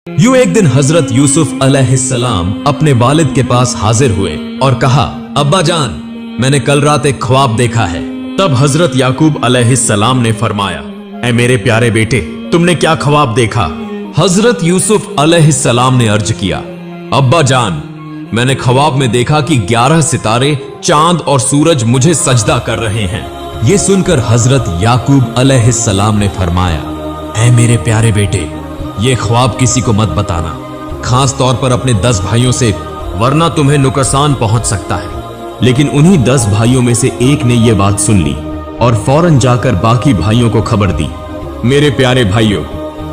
यूं एक दिन हजरत यूसुफ अलैहिस्सलाम अपने वालिद के पास हाजिर हुए और कहा, अब्बा जान, मैंने कल रात एक ख्वाब देखा है। तब हजरत याकूब अलैहिस्सलाम ने फरमाया, ऐ मेरे प्यारे बेटे, तुमने क्या ख्वाब देखा? हजरत यूसुफ अलैहिस्सलाम ने अर्ज किया, अब्बा जान, मैंने ख्वाब में देखा कि 11 सितारे, चांद और सूरज मुझे सजदा कर रहे हैं। ये सुनकर हजरत याकूब अलैहिस्सलाम ने फरमाया, ऐ मेरे प्यारे बेटे, ये ख्वाब किसी को मत बताना, खास तौर पर अपने 10 भाइयों से, वरना तुम्हें नुकसान पहुंच सकता है। लेकिन उन्हीं 10 भाइयों में से एक ने यह बात सुन ली और फौरन जाकर बाकी भाइयों को खबर दी, मेरे प्यारे भाइयों,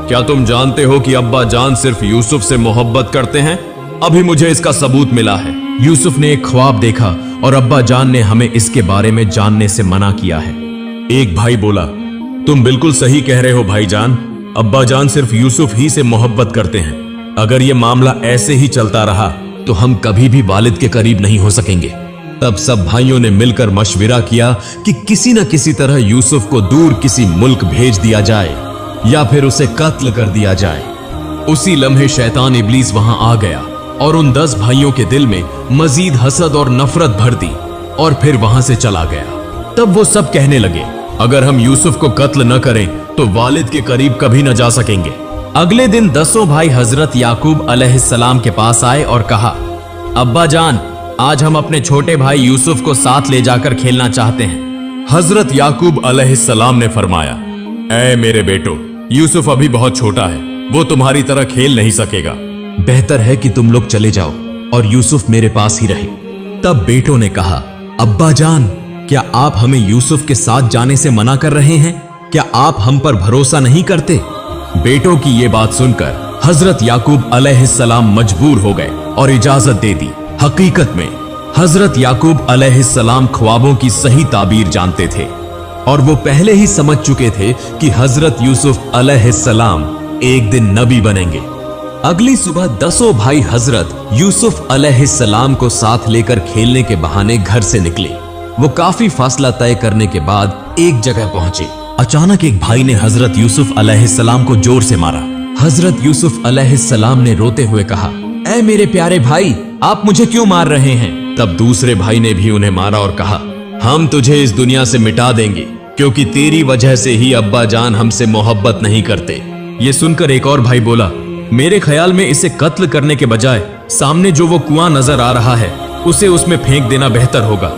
क्या तुम जानते हो कि अब्बा जान सिर्फ यूसुफ से मोहब्बत करते हैं? अभी मुझे इसका सबूत मिला है। यूसुफ ने एक ख्वाब देखा और अब्बा जान ने हमें इसके बारे में जानने से मना किया है। एक भाई बोला, तुम बिल्कुल सही कह रहे हो भाईजान, अब्बा जान सिर्फ यूसुफ ही से मोहब्बत करते हैं। अगर ये मामला ऐसे ही चलता रहा तो हम कभी भी वालिद के करीब नहीं हो सकेंगे। तब सब भाइयों ने मिलकर मशविरा किया कि किसी न किसी तरह यूसुफ को दूर किसी मुल्क भेज दिया जाए या फिर उसे कत्ल कर दिया जाए। उसी लम्हे शैतान इब्लीस वहां आ गया और उन 10 भाइयों के दिल में मजीद हसद और नफरत भर दी और फिर वहां से चला गया। तब वो सब कहने लगे, अगर हम यूसुफ को कत्ल न करें तो वालिद के करीब कभी न जा सकेंगे। अगले दिन 10 भाई हजरत याकूब अलैहिस्सलाम के पास आए और कहा, अब्बा जान, आज हम अपने छोटे भाई यूसुफ को साथ ले जाकर खेलना चाहते हैं। हजरत याकूब अलैहिस्सलाम ने फरमाया, ऐ मेरे बेटो, यूसुफ अभी बहुत छोटा है, वो तुम्हारी तरह खेल नहीं सकेगा। बेहतर है कि तुम लोग चले जाओ और यूसुफ मेरे पास ही रहे। तब बेटों ने कहा, अब्बा जान, क्या आप हमें यूसुफ के साथ जाने से मना कर रहे हैं? क्या आप हम पर भरोसा नहीं करते? बेटों की ये बात सुनकर हजरत याकूब अलैहिस्सलाम मजबूर हो गए और इजाजत दे दी। हकीकत में हजरत याकूब अलैहिस्सलाम ख्वाबों की सही ताबीर जानते थे और वो पहले ही समझ चुके थे कि हजरत यूसुफ अलैहिस्सलाम एक दिन नबी बनेंगे। अगली सुबह 10 भाई हजरत यूसुफ अलैहिस्सलाम को साथ लेकर खेलने के बहाने घर से निकले। वो काफी फासला तय करने के बाद एक जगह पहुंचे। अचानक एक भाई ने हजरत यूसुफ अलैहिस्सलाम को जोर से मारा। हजरत यूसुफ अलैहिस्सलाम ने रोते हुए कहा, ऐ मेरे प्यारे भाई, आप मुझे क्यों मार रहे हैं? तब दूसरे भाई ने भी उन्हें मारा और कहा, हम तुझे इस दुनिया से मिटा देंगे क्योंकि तेरी वजह से ही अब्बा जान हमसे मोहब्बत नहीं करते। ये सुनकर एक और भाई बोला, मेरे ख्याल में इसे कत्ल करने के बजाय सामने जो वो कुआं नजर आ रहा है उसे उसमें फेंक देना बेहतर होगा।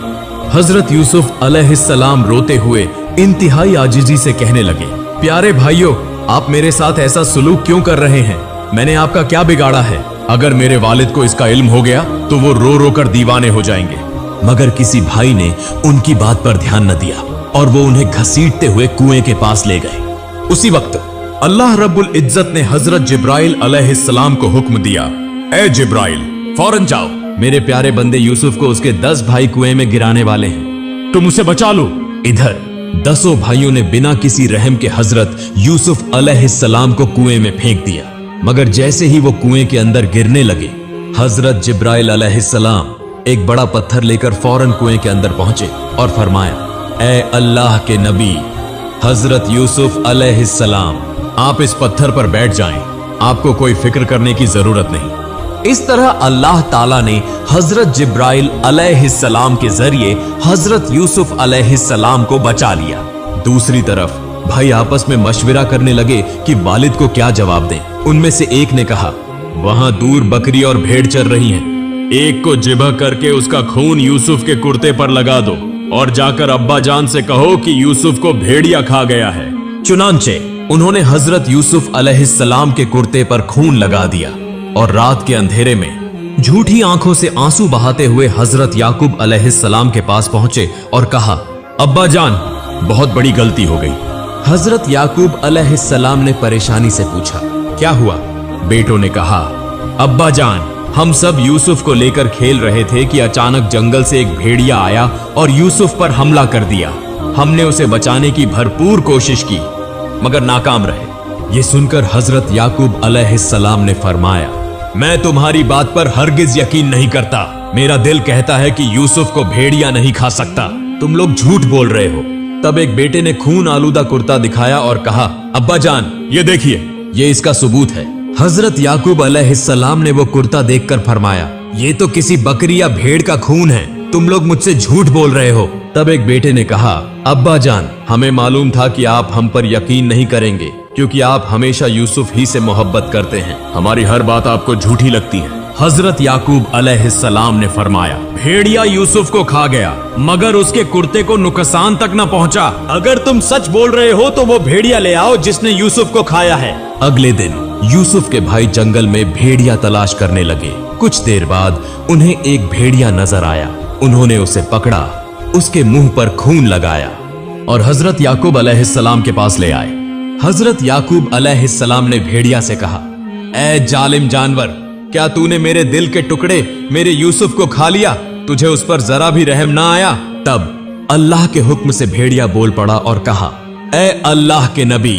हजरत यूसुफ अलैहिस्सलाम रोते हुए इंतहाई आजिजी से कहने लगे, प्यारे भाइयों, आप मेरे साथ ऐसा सुलूक क्यों कर रहे हैं? मैंने आपका क्या बिगाड़ा है? अगर मेरे वालिद को इसका इल्म हो गया तो वो रो रो कर दीवाने हो जाएंगे। मगर किसी भाई ने उनकी बात पर ध्यान न दिया और वो उन्हें घसीटते हुए कुएं के पास ले गए। उसी वक्त अल्लाह रब्बुल इज्जत ने हजरत जिब्राइल अलैहिस्सलाम को हुक्म दिया, ए जिब्राइल, फौरन जाओ, मेरे प्यारे बंदे यूसुफ को उसके 10 भाई कुएं में गिराने वाले हैं, तुम उसे बचा लो। इधर 10 भाइयों ने बिना किसी रहम के हजरत यूसुफ अलैहिस्सलाम को कुएं में फेंक दिया। मगर जैसे ही वो कुएं के अंदर गिरने लगे, हजरत जिब्राइल अलैहिस्सलाम एक बड़ा पत्थर लेकर फौरन कुएं के अंदर पहुंचे और फरमाया, ऐ अल्लाह के नबी हजरत यूसुफ अलैहिस्सलाम, आप इस पत्थर पर बैठ जाएं, आपको कोई फिक्र करने की जरूरत नहीं। इस तरह अल्लाह ताला ने हजरत जिब्राइल अलैहिस्सलाम के जरिए हजरत यूसुफ अलैहिस्सलाम को बचा लिया। दूसरी तरफ भाई आपस में मशविरा करने लगे कि वालिद को क्या जवाब दें। उनमें से एक ने कहा, वहां दूर बकरी और भेड़ चर रही हैं, एक को जिबह करके उसका खून यूसुफ के कुर्ते पर लगा दो और जाकर अब्बा जान से कहो कि यूसुफ को भेड़िया खा गया है। चुनांचे उन्होंने हजरत यूसुफ अलैहिस्सलाम के कुर्ते पर खून लगा दिया और रात के अंधेरे में झूठी आंखों से आंसू बहाते हुए हजरत याकूब अलैहिस्सलाम के पास पहुंचे और कहा, अब्बा जान, बहुत बड़ी गलती हो गई। हजरत याकूब अलैहिस्सलाम ने परेशानी से पूछा, क्या हुआ? बेटों ने कहा, अब्बा जान, हम सब यूसुफ को लेकर खेल रहे थे कि अचानक जंगल से एक भेड़िया आया और यूसुफ पर हमला कर दिया। हमने उसे बचाने की भरपूर कोशिश की मगर नाकाम रहे। ये सुनकर हजरत याकूब अलैहिस्सलाम ने फरमाया, मैं तुम्हारी बात पर हरगिज यकीन नहीं करता। मेरा दिल कहता है कि यूसुफ को भेड़िया नहीं खा सकता। तुम लोग झूठ बोल रहे हो। तब एक बेटे ने खून आलूदा कुर्ता दिखाया और कहा, अब्बा जान, ये देखिए, ये इसका सबूत है। हजरत याकूब अलैहिस्सलाम ने वो कुर्ता देखकर फरमाया, ये तो किसी बकरी या भेड़ का खून है, तुम लोग मुझसे झूठ बोल रहे हो। तब एक बेटे ने कहा, अब्बा जान, हमें मालूम था कि आप हम पर यकीन नहीं करेंगे, क्योंकि आप हमेशा यूसुफ ही से मोहब्बत करते हैं। हमारी हर बात आपको झूठी लगती है। हजरत याकूब अलैहिस्सलाम ने फरमाया, भेड़िया यूसुफ को खा गया, मगर उसके कुर्ते को नुकसान तक न पहुंचा। अगर तुम सच बोल रहे हो तो वो भेड़िया ले आओ जिसने यूसुफ को खाया है। अगले दिन यूसुफ के भाई जंगल में भेड़िया तलाश करने लगे। कुछ देर बाद उन्हें एक भेड़िया नजर आया। उन्होंने उसे पकड़ा, उसके मुंह पर खून लगाया और हजरत याकूब अलैहिस्सलाम के पास ले आए। हजरत याकूब अलैहिस्सलाम ने भेड़िया से कहा, ऐ जालिम जानवर, क्या तूने मेरे दिल के टुकड़े मेरे यूसुफ को खा लिया? तुझे उस पर जरा भी रहम ना आया? तब अल्लाह के हुक्म से भेड़िया बोल पड़ा और कहा, ऐ अल्लाह के नबी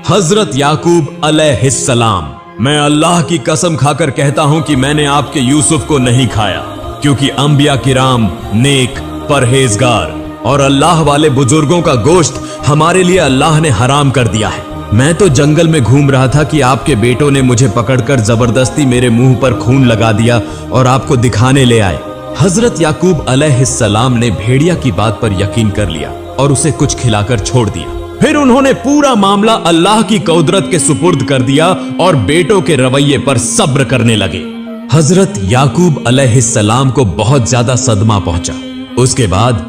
हजरत याकूब अलैहिस्सलाम, मैं अल्लाह की कसम खाकर कहता हूं कि मैंने आपके यूसुफ को नहीं खाया, क्योंकि अंबिया किराम, नेक, परहेजगार और अल्लाह वाले बुजुर्गों का गोश्त हमारे लिए अल्लाह ने हराम कर दिया है। मैं तो जंगल में घूम रहा था कि आपके बेटों ने मुझे पकड़कर जबरदस्ती मेरे मुंह पर खून लगा दिया और आपको दिखाने ले आए। हजरत याकूब अलैहिस्सलाम ने भेड़िया की बात पर यकीन कर लिया और उसे कुछ खिलाकर छोड़ दिया। फिर उन्होंने पूरा मामला अल्लाह की कुदरत के सुपुर्द कर दिया और बेटों के रवैये पर सब्र करने लगे। हजरत याकूब अलैहिस्सलाम को बहुत ज्यादा सदमा पहुंचा। उसके बाद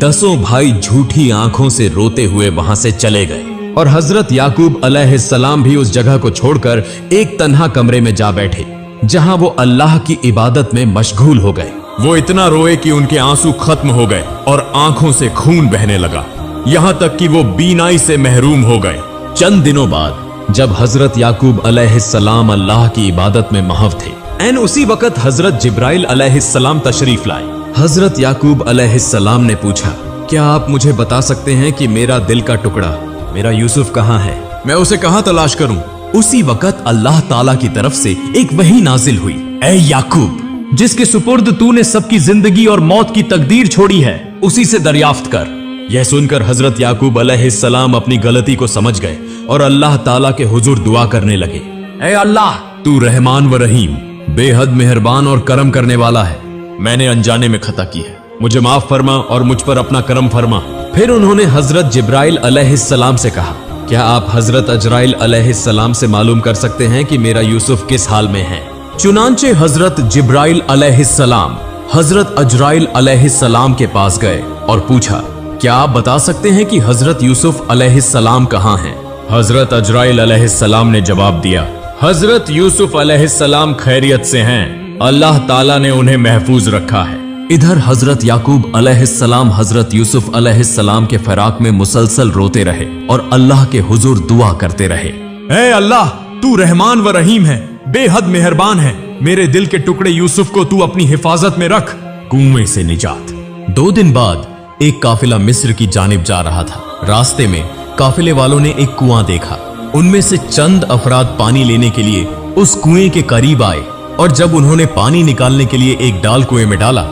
10 भाई झूठी आंखों से रोते हुए वहां से चले गए और हजरत याकूब अलैहिस्सलाम भी उस जगह को छोड़कर एक तन्हा कमरे में जा बैठे, जहां वो अल्लाह की इबादत में मशगूल हो गए। वो इतना रोए कि उनके आंसू खत्म हो गए और आंखों से खून बहने लगा, यहां तक कि वो बीनाई से महरूम हो गए। चंद दिनों बाद जब हजरत याकूब अलैहिस्सलाम अल्लाह की इबादत में महव थे, एन उसी वक्त हजरत जिब्राइल अलैहिस्सलाम तशरीफ लाए। हजरत याकूब अलैहिस्सलाम ने पूछा, क्या आप मुझे बता सकते हैं कि मेरा दिल का टुकड़ा, मेरा यूसुफ कहाँ है? मैं उसे कहाँ तलाश करूं? उसी वक्त अल्लाह ताला की तरफ से एक वही नाजिल हुई, ऐ याकूब, जिसके सुपुर्द तूने सबकी जिंदगी और मौत की तकदीर छोड़ी है, उसी से दरियाफ्त कर। यह सुनकर हजरत याकूब अलैहिस्सलाम अपनी गलती को समझ गए और अल्लाह ताला के हुजूर दुआ करने लगे, ऐ अल्लाह, तू रहमान व रहीम, बेहद मेहरबान और करम करने वाला है। मैंने अनजाने में खता की है, मुझे माफ फरमा और मुझ पर अपना करम फरमा। फिर उन्होंने हजरत जिब्राइल अलैहिस्सलाम से कहा, क्या आप हजरत अजराइल अलैहिस्सलाम से मालूम कर सकते हैं कि मेरा यूसुफ किस हाल में है? चुनांचे हजरत जिब्राइल अलैहिस्सलाम हजरत अजराइल अलैहिस्सलाम के पास गए और पूछा, क्या आप बता सकते हैं कि हजरत यूसुफ अलैहिस्सलाम कहाँ हैं? हजरत अजराइल अलैहिस्सलाम ने जवाब दिया, हजरत यूसुफ अलैहिस्सलाम खैरियत से हैं, अल्लाह ताला ने उन्हें महफूज रखा है। इधर हजरत याकूब अलैहिस्सलाम हजरत यूसुफ अलैहिस्सलाम के फराक में मुसलसल रोते रहे और अल्लाह के हुजूर दुआ करते रहे, ऐ अल्लाह, तू रहमान व रहीम है, बेहद मेहरबान है, मेरे दिल के टुकड़े यूसुफ को तू अपनी हिफाजत में रख। कुएं से निजात। 2 दिन बाद एक काफिला मिस्र की जानिब जा रहा था। रास्ते में काफिले वालों ने एक कुआं देखा। उनमें से चंद अफराद पानी लेने के लिए उस कुएं के करीब आए और जब उन्होंने पानी निकालने के लिए एक डाल कुएं में डाला,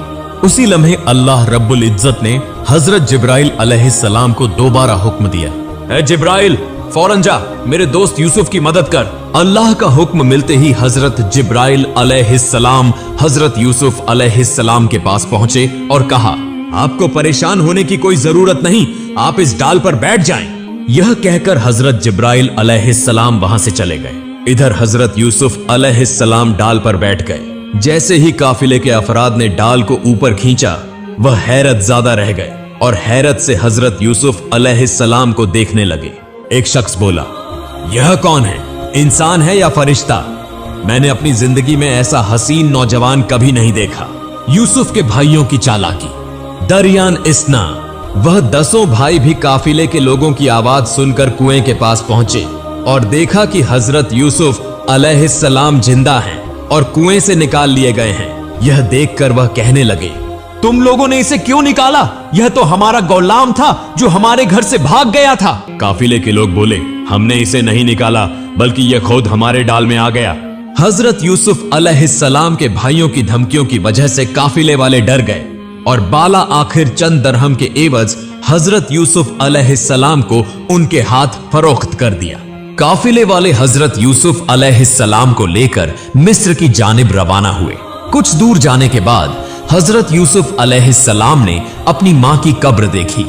उसी लम्हे अल्लाह रब्बुल इज्जत ने हजरत जिब्राइल अलैहिस्सलाम को दोबारा हुक्म दिया, ऐ जिब्राइल, फौरन जा मेरे दोस्त यूसुफ की मदद कर। अल्लाह का हुक्म मिलते ही हजरत जिब्राइल अलैहिस्सलाम हजरत यूसुफ अलैहिस्सलाम के पास पहुंचे और कहा, आपको परेशान होने की कोई जरूरत नहीं, आप इस डाल पर बैठ जाएं। यह कहकर हजरत जिब्राइल अलैहिस्सलाम वहां से चले गए। इधर हजरत यूसुफ अलैहिस्सलाम डाल पर बैठ गए। जैसे ही काफिले के अफराद ने डाल को ऊपर खींचा, वह हैरत ज्यादा रह गए और हैरत से हजरत यूसुफ अलैहिस्सलाम को देखने लगे। एक शख्स बोला, यह कौन है, इंसान है या फरिश्ता? मैंने अपनी जिंदगी में ऐसा हसीन नौजवान कभी नहीं देखा। यूसुफ के भाइयों की चालाकी। दरियान इस्ना, वह 10 भाई भी काफिले के लोगों की आवाज सुनकर कुएं के पास पहुंचे और देखा कि हजरत यूसुफ अलैहिस्सलाम जिंदा हैं और कुएं से निकाल लिए गए हैं। यह देखकर वह कहने लगे, तुम लोगों ने इसे क्यों निकाला? यह तो हमारा गुलाम था जो हमारे घर से भाग गया था। काफिले के लोग बोले, हमने इसे नहीं निकाला, बल्कि यह खुद हमारे डाल में आ गया। हजरत यूसुफ अलैहिस्सलाम के भाइयों की धमकियों की वजह से काफिले वाले डर गए और बाला आखिर चंद दरहम के एवज हजरत यूसुफ अलैहिस्सलाम को उनके हाथ फरोख्त कर दिया। काफिले वाले हजरत यूसुफ अलैहिस्सलाम को लेकर मिस्र की जानिब रवाना हुए। कुछ दूर जाने के बाद हजरत यूसुफ अलैहिस्सलाम ने अपनी माँ की कब्र देखी।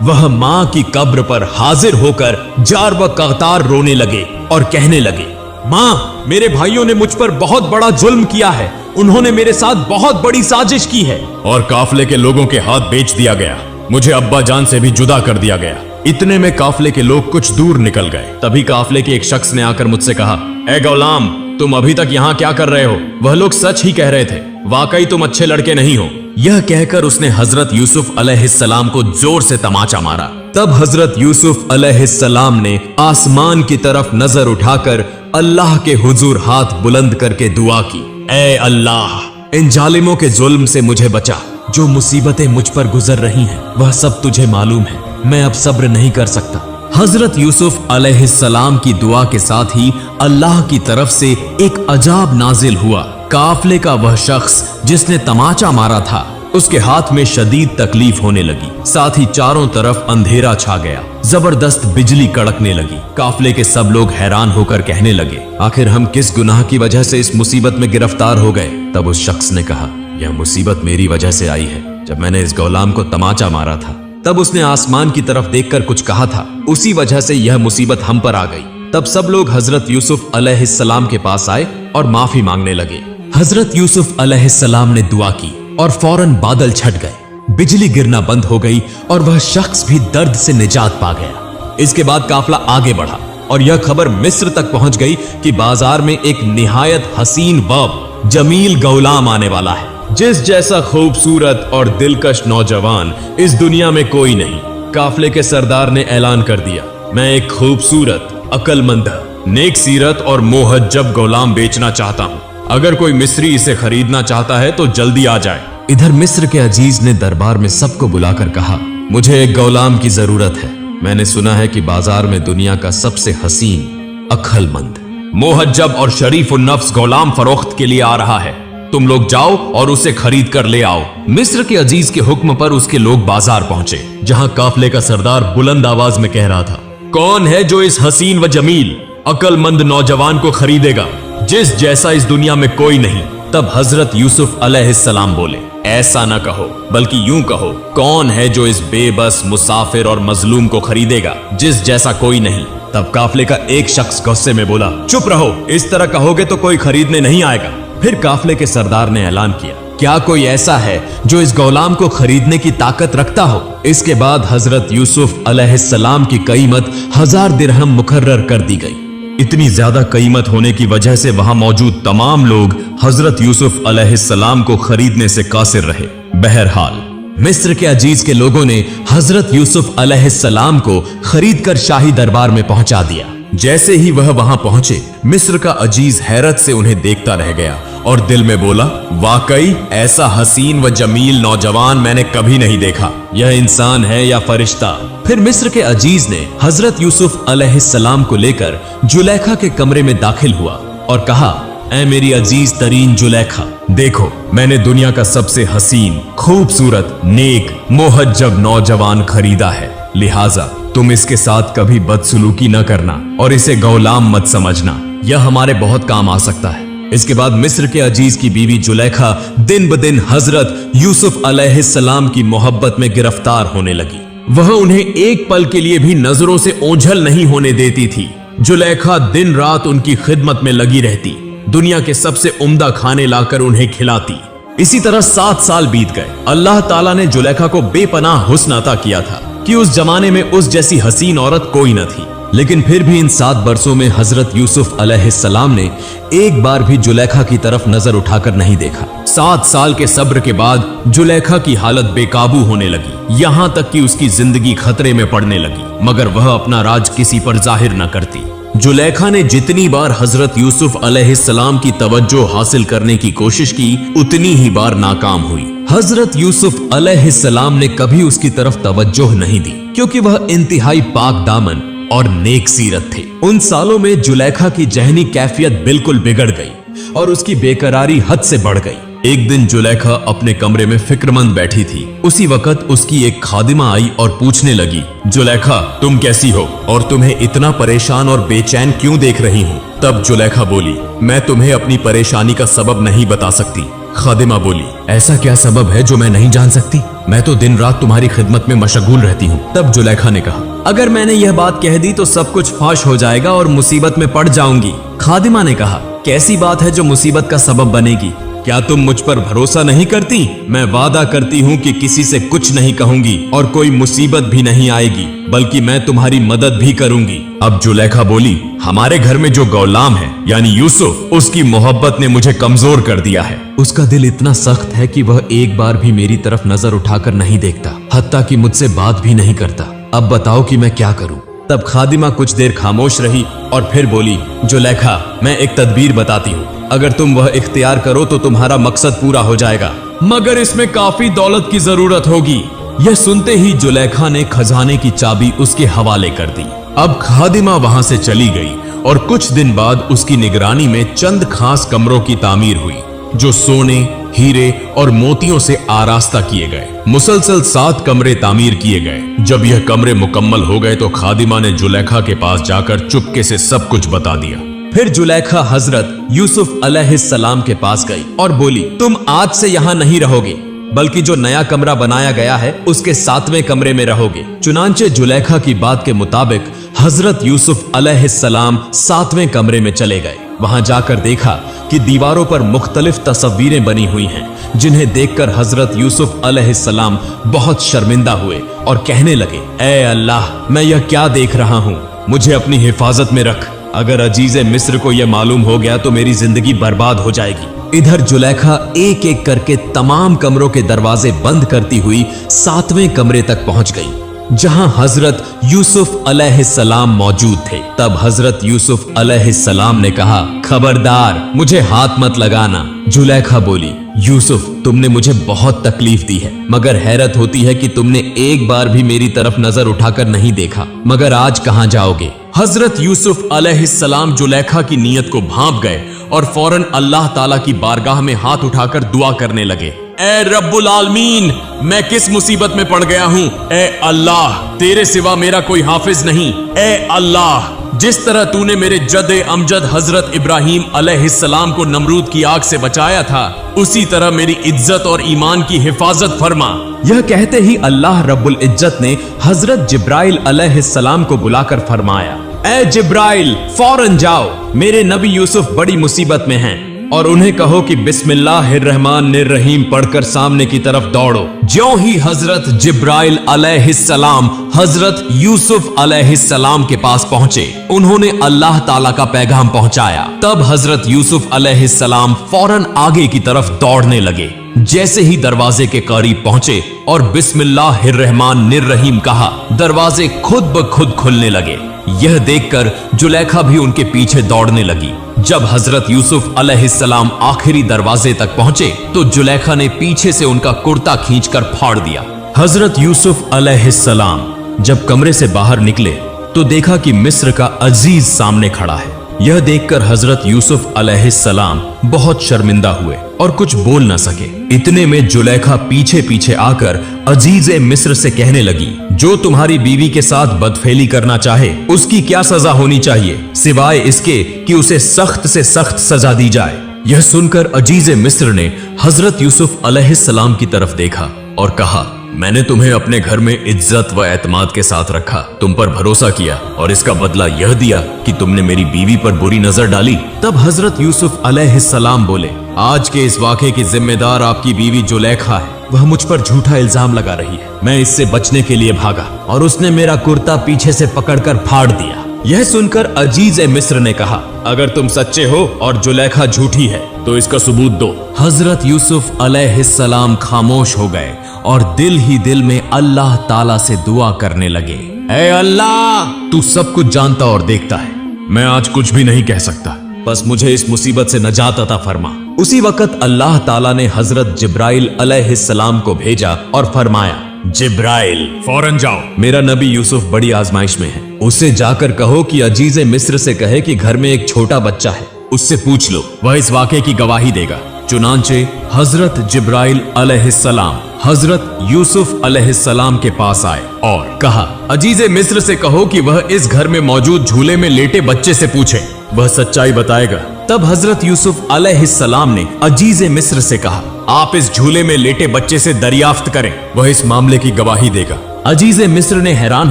वह माँ की कब्र पर हाजिर होकर जार व कतार रोने लगे और कहने लगे, माँ, मेरे भाइयों ने मुझ पर बहुत बड़ा जुल्म किया है। उन्होंने मेरे साथ बहुत बड़ी साजिश की है और काफिले के लोगों के हाथ बेच दिया गया। मुझे अब्बा जान से भी जुदा कर दिया गया। इतने में काफिले के लोग कुछ दूर निकल गए। तभी काफिले के एक शख्स ने आकर मुझसे कहा, ए गौलाम, तुम अभी तक यहाँ क्या कर रहे हो? वह लोग सच ही कह रहे थे, वाकई तुम अच्छे लड़के नहीं हो। यह कहकर उसने हजरत यूसुफ अलैहिस्सलाम को जोर से तमाचा मारा। तब हजरत यूसुफ अलैहिस्सलाम ने आसमान की तरफ नजर उठाकर अल्लाह के हुजूर हाथ बुलंद करके दुआ की, ए अल्लाह, इन जालिमों के जुल्म से मुझे बचा। जो मुसीबतें मुझ पर गुजर रही हैं, वह सब तुझे मालूम है। मैं अब सब्र नहीं कर सकता। हजरत यूसुफ अलैहिस्सलाम की दुआ के साथ ही अल्लाह की तरफ से एक अजाब नाजिल हुआ। काफिले का वह शख्स जिसने तमाचा मारा था, उसके हाथ में शदीद तकलीफ होने लगी। साथ ही चारों तरफ अंधेरा छा गया। जबरदस्त बिजली कड़कने लगी। काफिले के सब लोग हैरान होकर कहने लगे, आखिर हम किस गुनाह की वजह से इस मुसीबत में गिरफ्तार हो गए? तब उस शख्स ने कहा, यह मुसीबत मेरी वजह से आई है। जब मैंने इस गौलाम को तमाचा मारा था, तब उसने आसमान की तरफ देखकर कुछ कहा था, उसी वजह से यह मुसीबत हम पर आ गई। तब सब लोग हजरत यूसुफ अलैहिस्सलाम के पास आए और माफी मांगने लगे। हजरत यूसुफ अलैहिस्सलाम ने दुआ की और फौरन बादल छट गए, बिजली गिरना बंद हो गई और वह शख्स भी दर्द से निजात पा गया। इसके बाद काफिला आगे बढ़ा और यह खबर मिस्र तक पहुंच गई कि बाजार में एक निहायत हसीन व जमील गौलाम आने वाला है, जिस जैसा खूबसूरत और दिलकश नौजवान इस दुनिया में कोई नहीं। काफिले के सरदार ने ऐलान कर दिया, मैं एक खूबसूरत, अक्लमंद, नेक सीरत और मोहज्जब गौलाम बेचना चाहता हूँ। अगर कोई मिस्री इसे खरीदना चाहता है तो जल्दी आ जाए। इधर मिस्र के अजीज ने दरबार में सबको बुलाकर कहा, मुझे एक गौलाम की जरूरत है। मैंने सुना है कि बाजार में दुनिया का सबसे हसीन, अक्लमंद, मोहज्जब और शरीफ नफ्स गौलाम फरोख्त के लिए आ रहा है। तुम लोग जाओ और उसे खरीद कर ले आओ। मिस्र के अजीज के हुक्म पर उसके लोग बाजार पहुंचे, जहां काफिले का सरदार बुलंद आवाज में कह रहा था, कौन है जो इस हसीन व जमील, अक्लमंद नौजवान को खरीदेगा, जिस जैसा इस दुनिया में कोई नहीं। तब हजरत यूसुफ अलैहिस्सलाम बोले, ऐसा न कहो, बल्कि यूं कहो, कौन है जो इस बेबस, मुसाफिर और मजलूम को खरीदेगा, जिस जैसा कोई नहीं। तब काफिले का एक शख्स गुस्से में बोला, चुप रहो, इस तरह कहोगे तो कोई खरीदने नहीं आएगा। फिर काफिले के सरदार ने ऐलान किया, क्या कोई ऐसा है जो इस गौलाम को खरीदने की ताकत रखता हो? इसके बाद हजरत यूसुफ अलैहिस्सलाम की कीमत 1000 दिरहम मुकर्रर कर दी गई। इतनी ज्यादा कीमत होने की वजह से वहां मौजूद तमाम लोग हजरत यूसुफ अलैहिस्सलाम को खरीदने से कासिर रहे। बहरहाल मिस्र के अजीज के लोगों ने हजरत यूसुफ अलैहिस्सलाम को खरीद कर शाही दरबार में पहुंचा दिया। जैसे ही वह वहां पहुंचे, मिस्र का अजीज हैरत से उन्हें देखता रह गया और दिल में बोला, वाकई ऐसा हसीन व जमील नौजवान मैंने कभी नहीं देखा। यह इंसान है या फरिश्ता? फिर मिस्र के अजीज ने हजरत यूसुफ अलैहिस्सलाम को लेकर जुलेखा के कमरे में दाखिल हुआ और कहा, ऐ मेरी अजीज तरीन जुलेखा, देखो मैंने दुनिया का सबसे हसीन, खूबसूरत, नेक, मोहज्जब नौजवान खरीदा है। लिहाजा तुम इसके साथ कभी बदसलूकी न करना और इसे गौलाम मत समझना। यह हमारे बहुत काम आ सकता है। इसके बाद मिस्र के अजीज की बीवी जुलेखा दिन ब दिन हजरत यूसुफ अलैहिस्सलाम की मोहब्बत में गिरफ्तार होने लगी। वह उन्हें एक पल के लिए भी नजरों से ओझल नहीं होने देती थी। जुलेखा दिन रात उनकी खिदमत में लगी रहती, दुनिया के सबसे उम्दा खाने लाकर उन्हें खिलाती। इसी तरह 7 साल बीत गए। अल्लाह ताला ने जुलेखा को बेपनाह हुस्न अता किया था कि उस जमाने में उस जैसी हसीन औरत कोई न थी। लेकिन फिर भी इन 7 बरसों में हजरत यूसुफ अलैहिस्सलाम ने एक बार भी जुलेखा की तरफ नजर उठाकर नहीं देखा। 7 साल के सब्र के बाद जुलेखा की हालत बेकाबू होने लगी, यहाँ तक कि उसकी जिंदगी खतरे में पड़ने लगी, मगर वह अपना राज किसी पर जाहिर न करती। जुलेखा ने जितनी बार हजरत यूसुफ अलैहिस्सलाम की तवज्जो हासिल करने की कोशिश की, उतनी ही बार नाकाम हुई। हजरत यूसुफ अलैहिस्सलाम ने कभी उसकी तरफ तवज्जो नहीं दी, क्योंकि वह इंतहाई पाक दामन और नेक सीरत थे। उन सालों में जुलेखा की जहनी कैफियत बिल्कुल बिगड़ गई और उसकी बेकरारी हद से बढ़ गई। एक दिन जुलेखा अपने कमरे में फिक्रमंद बैठी थी। उसी वक्त उसकी एक खादिमा आई और पूछने लगी, जुलेखा तुम कैसी हो और तुम्हें इतना परेशान और बेचैन क्यों देख रही हूँ? तब जुलेखा बोली, मैं तुम्हें अपनी परेशानी का सबब नहीं बता सकती। खादिमा बोली, ऐसा क्या सबब है जो मैं नहीं जान सकती? मैं तो दिन रात तुम्हारी खिदमत में मशगूल रहती हूँ। तब जुलेखा ने कहा, अगर मैंने यह बात कह दी तो सब कुछ फाश हो जाएगा और मुसीबत में पड़ जाऊंगी। खादिमा ने कहा, कैसी बात है जो मुसीबत का सबब बनेगी? क्या तुम मुझ पर भरोसा नहीं करती? मैं वादा करती हूँ कि किसी से कुछ नहीं कहूंगी और कोई मुसीबत भी नहीं आएगी, बल्कि मैं तुम्हारी मदद भी करूंगी। अब जुलेखा बोली, हमारे घर में जो गौलाम है यानी यूसुफ, उसकी मोहब्बत ने मुझे कमजोर कर दिया है। उसका दिल इतना सख्त है कि वह एक बार भी मेरी तरफ नजर उठाकर नहीं देखता, हत्ता कि मुझसे बात भी नहीं करता। अब बताओ कि मैं क्या करूं? तब खादिमा कुछ देर खामोश रही और फिर बोली, जुलेखा मैं एक तदबीर बताती हूँ, अगर तुम वह इख्तियार करो तो तुम्हारा मकसद पूरा हो जाएगा, मगर इसमें काफी दौलत की जरूरत होगी। यह सुनते ही जुलेखा ने खजाने की चाबी उसके हवाले कर दी। अब खादिमा वहां से चली गई और कुछ दिन बाद उसकी निगरानी में चंद खास कमरों की तामीर हुई जो सोने, हीरे और मोतियों से आरास्ता किए गए। मुसलसल 7 कमरे तामीर किए गए। जब यह कमरे मुकम्मल हो गए तो खादिमा ने जुलेखा के पास जाकर चुपके से सब कुछ बता दिया। फिर जुलेखा हजरत यूसुफ अलैहिस्सलाम के पास गई और बोली, तुम आज से यहाँ नहीं रहोगे, बल्कि जो नया कमरा बनाया गया है उसके 7वें कमरे में रहोगे। चुनांचे जुलेखा की बात के मुताबिक हजरत यूसुफ अलैहिस्सलाम 7वें कमरे में चले गए। वहां जाकर देखा कि दीवारों पर मुख्तलिफ तस्वीरें बनी हुई हैं, जिन्हें देखकर हजरत यूसुफ अलैहिस्सलाम बहुत शर्मिंदा हुए और कहने लगे, ऐ अल्लाह, मैं यह क्या देख रहा हूँ? मुझे अपनी हिफाजत में रख। अगर अजीज मिस्र को यह मालूम हो गया तो मेरी जिंदगी बर्बाद हो जाएगी। इधर जुलेखा एक एक करके तमाम कमरों के दरवाजे बंद करती हुई 7वें कमरे तक पहुंच गई, जहां हजरत यूसुफ अलैहिस्सलाम मौजूद थे। तब हजरत यूसुफ अलैहिस्सलाम ने कहा, खबरदार, मुझे हाथ मत लगाना। जुलेखा बोली, यूसुफ, तुमने मुझे बहुत तकलीफ दी है, मगर हैरत होती है कि तुमने एक बार भी मेरी तरफ नजर उठाकर नहीं देखा। मगर आज कहां जाओगे? हजरत यूसुफ अलैहिस्सलाम जुलेखा की नीयत को भांप गए और फौरन अल्लाह ताला की बारगाह में हाथ उठाकर दुआ करने लगे, ए रब्बुल आलमीन, मैं किस मुसीबत में पड़ गया हूँ? ए अल्लाह, तेरे सिवा मेरा कोई हाफिज नहीं। ए अल्लाह, जिस तरह तूने मेरे जदे अमजद हजरत इब्राहिम अलैहिस्सलाम को नमरूद की आग से बचाया था, उसी तरह मेरी इज्जत और ईमान की हिफाजत फरमा। यह कहते ही अल्लाह रब्बुल इज्जत ने हजरत जिब्राइल अलैहिस्सलाम को बुलाकर फरमाया, ए जिब्राइल, फौरन जाओ, मेरे नबी यूसुफ बड़ी मुसीबत में हैं, और उन्हें कहो कि बिस्मिल्लाहिर्रहमानिर्रहीम पढ़कर सामने की तरफ दौड़ो। ज्यों ही हजरत जिब्राइल अलैहिस्सलाम हजरत यूसुफ अलैहिस्सलाम के पास पहुंचे, उन्होंने अल्लाह ताला का पैगाम पहुंचाया। तब हजरत यूसुफ अलैहिस्सलाम फौरन आगे की तरफ दौड़ने लगे। जैसे ही दरवाजे के करीब पहुंचे और बिस्मिल्लाहिर्रहमानिर्रहीम कहा, दरवाजे खुद ब खुद खुलने लगे। यह देखकर जुलेखा भी उनके पीछे दौड़ने लगी। जब हजरत यूसुफ अलैहिस्सलाम आखिरी दरवाजे तक पहुंचे तो जुलेखा ने पीछे से उनका कुर्ता खींचकर फाड़ दिया। हजरत यूसुफ अलैहिस्सलाम जब कमरे से बाहर निकले तो देखा कि मिस्र का अजीज सामने खड़ा है। यह देखकर हजरत यूसुफ अलैहिस्सलाम बहुत शर्मिंदा हुए और कुछ बोल न सके। इतने में जुलेखा पीछे पीछे आकर अजीज मिस्र से कहने लगी, जो तुम्हारी बीवी के साथ बदफेली करना चाहे उसकी क्या सजा होनी चाहिए, सिवाय इसके कि उसे सख्त से सख्त सजा दी जाए। यह सुनकर अजीज मिस्र ने हजरत यूसुफ अलैहिस्सलाम की तरफ देखा और कहा, मैंने तुम्हें अपने घर में इज्जत व एतमाद के साथ रखा, तुम पर भरोसा किया और इसका बदला यह दिया कि तुमने मेरी बीवी पर बुरी नजर डाली। तब हजरत यूसुफ अलैहिस्सलाम बोले, आज के इस वाक़े की जिम्मेदार आपकी बीवी जुलेखा है। वह मुझ पर झूठा इल्जाम लगा रही है। मैं इससे बचने के लिए भागा और उसने मेरा कुर्ता पीछे से पकड़कर फाड़ दिया। यह सुनकर अजीज मिस्र ने कहा, अगर तुम सच्चे हो और जुलेखा झूठी है तो इसका सबूत दो। हजरत यूसुफ अलैहिस्सलाम खामोश हो गए और दिल ही दिल में अल्लाह ताला से दुआ करने लगे, ऐ अल्लाह, तू सब कुछ जानता और देखता है, मैं आज कुछ भी नहीं कह सकता, बस मुझे इस मुसीबत से नजात अता फरमा। उसी वक्त अल्लाह ताला ने हजरत जिब्राइल अलैहिस्सलाम को भेजा और फरमाया, जिब्राइल, फौरन जाओ, मेरा नबी यूसुफ बड़ी आजमाइश में है। उसे जाकर कहो कि अजीज मिस्र से कहे कि घर में एक छोटा बच्चा है, उससे पूछ लो, वह इस वाक़े की गवाही देगा। चुनांचे हजरत जिब्राइल अलैहिस्सलाम हजरत यूसुफ अलैहिस्सलाम के पास आए और कहा, अजीजे मिस्र से कहो कि वह इस घर में मौजूद झूले में लेटे बच्चे से पूछे, वह सच्चाई बताएगा। तब हजरत यूसुफ अलैहिस्सलाम ने अजीजे मिस्र से कहा, आप इस झूले में लेटे बच्चे से दरियाफ्त करें, वह इस मामले की गवाही देगा। अजीजे मिस्र ने हैरान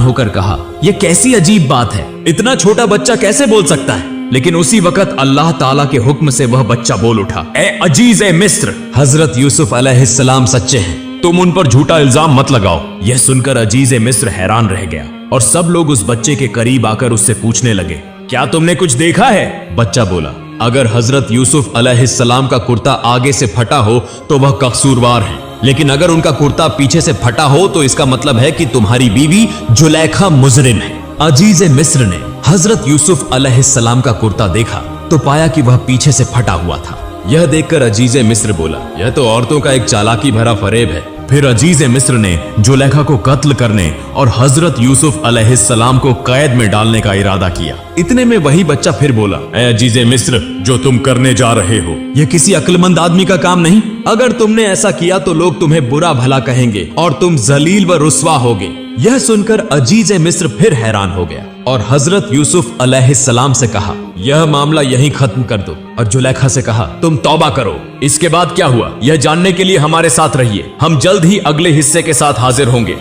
होकर कहा, यह कैसी अजीब बात है, इतना छोटा बच्चा कैसे बोल सकता है? लेकिन उसी वक्त अल्लाह ताला के हुक्म से वह बच्चा बोल उठा, ए अजीज ए मिस्र, हजरत यूसुफ अलैहिस्सलाम सच्चे हैं, तुम उन पर झूठा इल्जाम मत लगाओ। यह सुनकर अजीज ए मिस्र हैरान रह गया और सब लोग उस बच्चे के करीब आकर उससे पूछने लगे, क्या तुमने कुछ देखा है? बच्चा बोला, अगर हजरत यूसुफ अलैहिस्सलाम का कुर्ता आगे से फटा हो तो वह कसूरवार है, लेकिन अगर उनका कुर्ता पीछे से फटा हो तो इसका मतलब है कि तुम्हारी बीवी जुलेखा मुजरिम है। अजीज मिस्र ने हजरत यूसुफ अलैहिस्सलाम का कुर्ता देखा तो पाया कि वह पीछे से फटा हुआ था। यह देखकर अजीज मिस्र बोला, यह तो औरतों का एक चालाकी भरा फरेब है। फिर अजीज मिस्र ने जुलेखा को कत्ल करने और हजरत यूसुफ अलैहिस्सलाम को कैद में डालने का इरादा किया। इतने में वही बच्चा फिर बोला, ऐ अजीज मिस्र, जो तुम करने जा रहे हो यह किसी अक्लमंद आदमी का काम नहीं। अगर तुमने ऐसा किया तो लोग तुम्हें बुरा भला कहेंगे और तुम जलील व रुस्वा होगे। यह सुनकर अजीज मिस्र फिर हैरान हो गया और हजरत यूसुफ अलैहिस्सलाम से कहा, यह मामला यहीं खत्म कर दो। और जुलेखा से कहा, तुम तौबा करो। इसके बाद क्या हुआ यह जानने के लिए हमारे साथ रहिए, हम जल्द ही अगले हिस्से के साथ हाजिर होंगे।